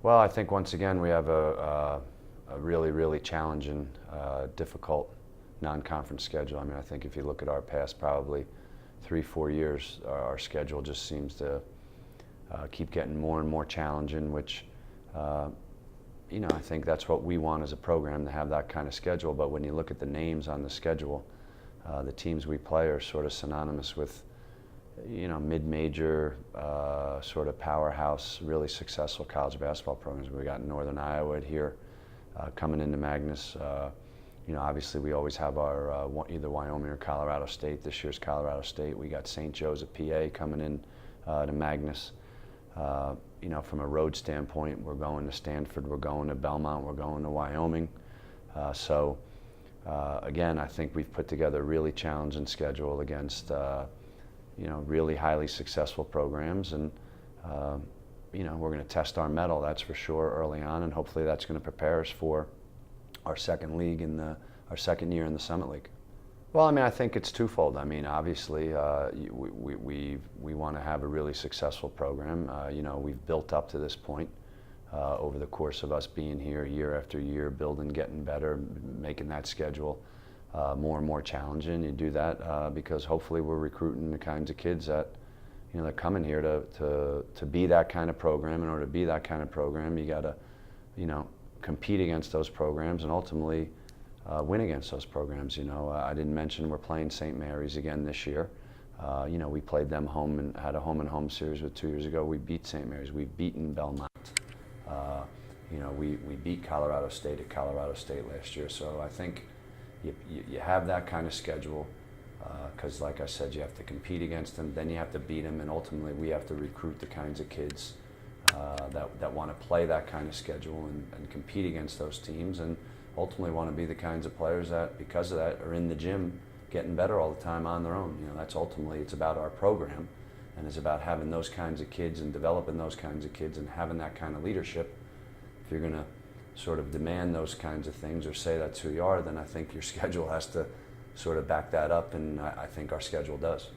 Well, I think once again we have a really, really challenging, difficult non-conference schedule. I mean, I think if you look at our past probably 3, 4 years, our schedule just seems to keep getting more and more challenging, which, I think that's what we want as a program, to have that kind of schedule. But when you look at the names on the schedule, the teams we play are sort of synonymous with, mid-major, sort of powerhouse, really successful college basketball programs. We got Northern Iowa here coming into Magnus. Obviously we always have our either Wyoming or Colorado State. This year's Colorado State. We got St. Joe's of PA coming in to Magnus. From a road standpoint, we're going to Stanford, we're going to Belmont, we're going to Wyoming. Again, I think we've put together a really challenging schedule against really highly successful programs, and we're going to test our mettle, that's for sure, early on, and hopefully that's going to prepare us for our second league in our second year in the Summit League. Well, I mean, I think it's twofold. I mean, obviously, we want to have a really successful program. We've built up to this point over the course of us being here year after year, building, getting better, making that schedule more and more challenging. You do that because hopefully we're recruiting the kinds of kids that that come in here to be that kind of program. In order to be that kind of program, you got to compete against those programs and ultimately win against those programs. I didn't mention we're playing St. Mary's again this year. We played them home and had a home-and-home series with 2 years ago. We beat St. Mary's. We've beaten Belmont. We beat Colorado State at Colorado State last year. So I think you have that kind of schedule because, like I said, you have to compete against them, then you have to beat them, and ultimately we have to recruit the kinds of kids that want to play that kind of schedule and compete against those teams, and ultimately want to be the kinds of players that, because of that, are in the gym getting better all the time on their own. That's ultimately, it's about our program, and it's about having those kinds of kids and developing those kinds of kids and having that kind of leadership. If you're going to sort of demand those kinds of things or say that's who you are, then I think your schedule has to sort of back that up, and I think our schedule does.